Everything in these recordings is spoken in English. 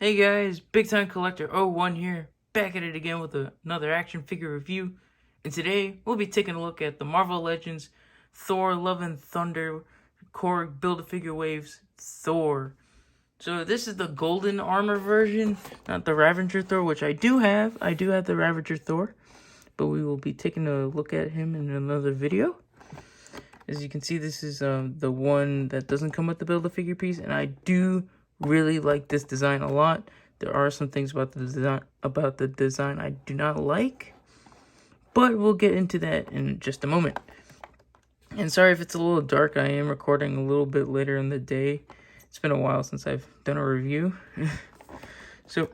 Hey guys, Big Time Collector 01 here, back at it again with another action figure review. And today we'll be taking a look at the Marvel Legends Thor Love and Thunder Korg Build-A-Figure Waves Thor. So this is the golden armor version, not the Ravager Thor, which I do have. I do have the Ravager Thor, but we will be taking a look at him in another video. As you can see, this is the one that doesn't come with the Build-A-Figure piece, and I do really like this design a lot. There are some things about the design I do not like, but we'll get into that in just a moment. And sorry if it's a little dark. I am recording a little bit later in the day. It's been a while since I've done a review. So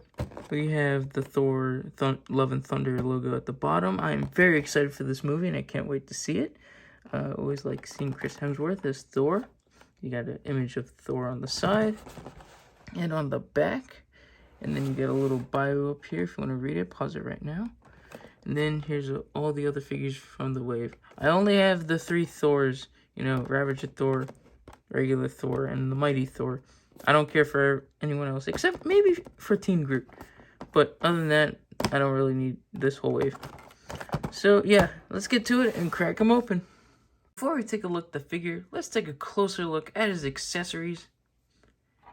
we have the Thor Love and Thunder logo at the bottom. I am very excited for this movie, and I can't wait to see it. Always like seeing Chris Hemsworth as Thor. You got an image of Thor on the side and on the back, and then you get a little bio up here if you want to read it. Pause it right now. And then here's all the other figures from the wave. I only have the 3 Thors, Ravager Thor, regular Thor, and the Mighty Thor. I don't care for anyone else except maybe for Team Groot, but other than that, I don't really need this whole wave. So yeah, let's get to it and crack them open. Before we take a look at the figure, let's take a closer look at his accessories.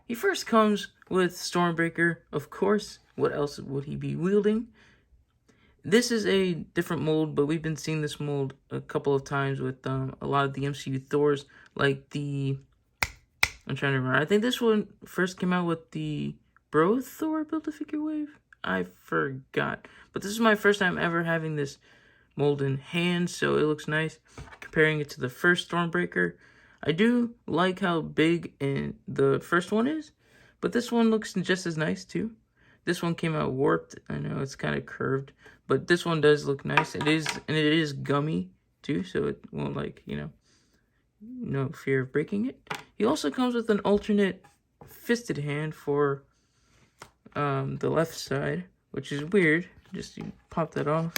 He first comes with Stormbreaker, of course. What else would he be wielding? This is a different mold, but we've been seeing this mold a couple of times with a lot of the MCU Thors, like I'm trying to remember. I think this one first came out with the Bro Thor Build-A-Figure wave. I forgot. But this is my first time ever having this mold in hand, so it looks nice. Comparing it to the first Stormbreaker, I do like how big the first one is, but this one looks just as nice too. This one came out warped. I know it's kind of curved, but this one does look nice. It is gummy too, so it won't no fear of breaking it. He also comes with an alternate fisted hand for the left side, which is weird. Just you pop that off,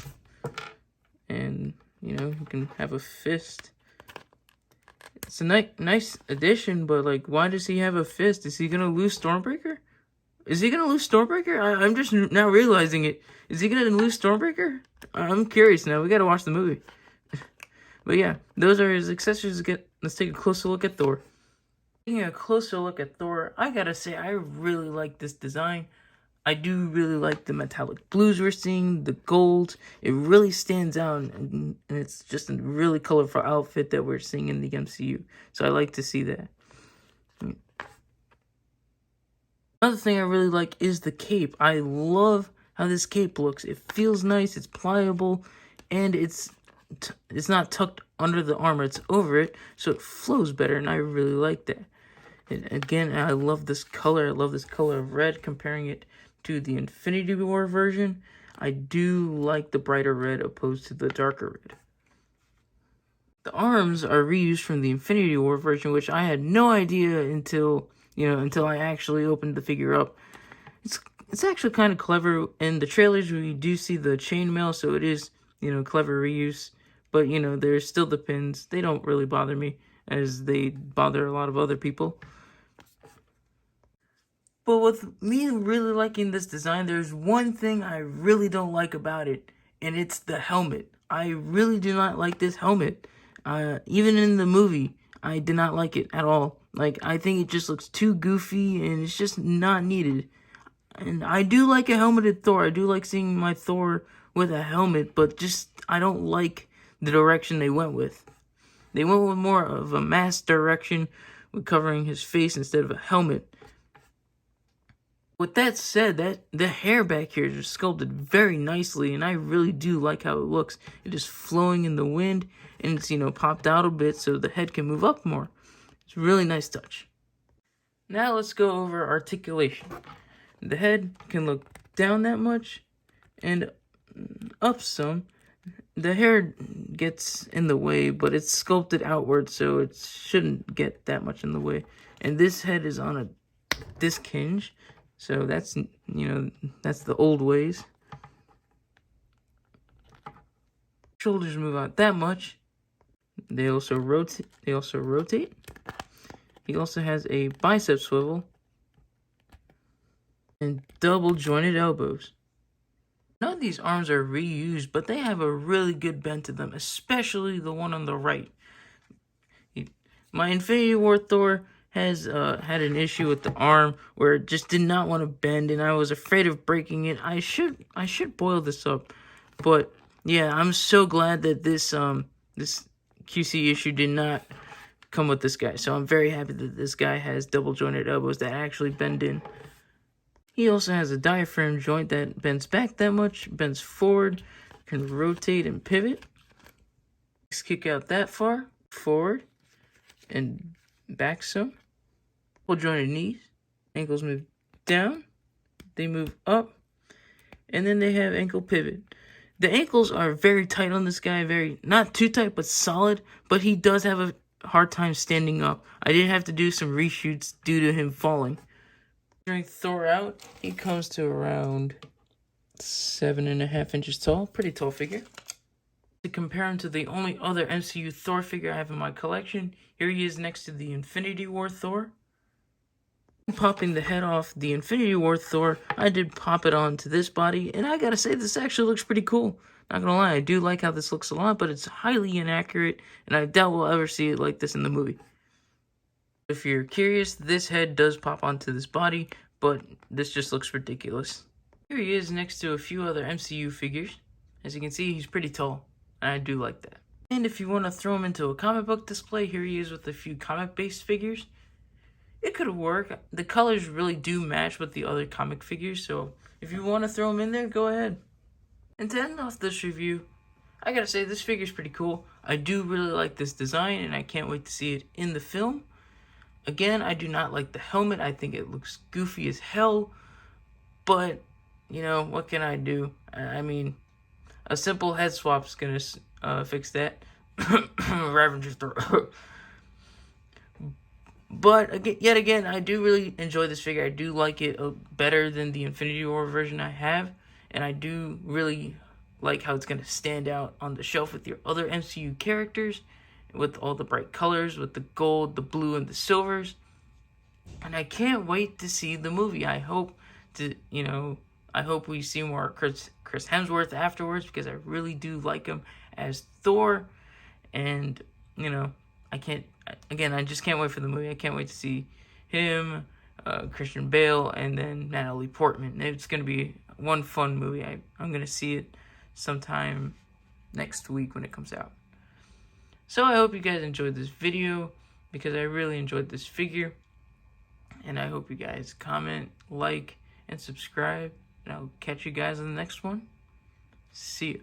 and you can have a fist. It's a nice addition, but like, why does he have a fist? Is he gonna lose Stormbreaker? Is he gonna lose Stormbreaker? I'm just now realizing it. Is he gonna lose Stormbreaker? I'm curious now. We gotta watch the movie. But yeah, those are his accessories. Let's take a closer look at Thor. Taking a closer look at Thor, I gotta say I really like this design. I do really like the metallic blues we're seeing, the gold. It really stands out, and it's just a really colorful outfit that we're seeing in the MCU. So I like to see that. Another thing I really like is the cape. I love how this cape looks. It feels nice, it's pliable, and it's not tucked under the armor, it's over it, so it flows better, and I really like that. And again, I love this color. I love this color of red, comparing it to the Infinity War version. I do like the brighter red opposed to the darker red. The arms are reused from the Infinity War version, which I had no idea until I actually opened the figure up. It's actually kind of clever. In the trailers, we do see the chainmail, so it is, clever reuse. But, there's still the pins. They don't really bother me, as they bother a lot of other people. But with me really liking this design, there's one thing I really don't like about it, and it's the helmet. I really do not like this helmet. Even in the movie, I did not like it at all. Like, I think it just looks too goofy, and it's just not needed. And I do like a helmeted Thor. I do like seeing my Thor with a helmet, but I don't like the direction they went with. They went with more of a mask direction with covering his face instead of a helmet. With that said, the hair back here is sculpted very nicely, and I really do like how it looks. It is flowing in the wind, and it's, popped out a bit so the head can move up more. It's a really nice touch. Now let's go over articulation. The head can look down that much and up some. The hair gets in the way, but it's sculpted outward, so it shouldn't get that much in the way. And this head is on a disc hinge. So that's, that's the old ways. Shoulders move out that much. They also rotate. He also has a bicep swivel. and double jointed elbows. None of these arms are reused, but they have a really good bend to them, especially the one on the right. My Infinity War Thor has had an issue with the arm where it just did not want to bend, and I was afraid of breaking it. I should boil this up, but yeah, I'm so glad that this QC issue did not come with this guy. So I'm very happy that this guy has double jointed elbows that actually bend in. He also has a diaphragm joint that bends back that much, bends forward, can rotate and pivot. Kick out that far, forward, and back some. Full jointed knees. Ankles move down, they move up, and then they have ankle pivot. The ankles are very tight on this guy, very, not too tight, but solid, but he does have a hard time standing up. I did have to do some reshoots due to him falling. During Thor out, he comes to around 7.5 inches tall. Pretty tall figure. To compare him to the only other MCU Thor figure I have in my collection, here he is next to the Infinity War Thor. Popping the head off the Infinity War Thor, I did pop it onto this body, and I gotta say, this actually looks pretty cool. Not gonna lie, I do like how this looks a lot, but it's highly inaccurate, and I doubt we'll ever see it like this in the movie. If you're curious, this head does pop onto this body, but this just looks ridiculous. Here he is next to a few other MCU figures. As you can see, he's pretty tall, and I do like that. And if you want to throw him into a comic book display, here he is with a few comic-based figures. It could work. The colors really do match with the other comic figures, so if you want to throw them in there, go ahead. And to end off this review, I gotta say, this figure's pretty cool. I do really like this design, and I can't wait to see it in the film. Again, I do not like the helmet. I think it looks goofy as hell, but, you know, what can I do? I mean, a simple head swap's gonna fix that. Ravager's Thor. But yet again, I do really enjoy this figure. I do like it better than the Infinity War version I have, and I do really like how it's going to stand out on the shelf with your other MCU characters, with all the bright colors, with the gold, the blue, and the silvers. And I can't wait to see the movie. I hope we see more Chris Hemsworth afterwards, because I really do like him as Thor, and I just can't wait for the movie. I can't wait to see him, Christian Bale, and then Natalie Portman. It's going to be one fun movie. I'm going to see it sometime next week when it comes out. So I hope you guys enjoyed this video, because I really enjoyed this figure. And I hope you guys comment, like, and subscribe. And I'll catch you guys in the next one. See you.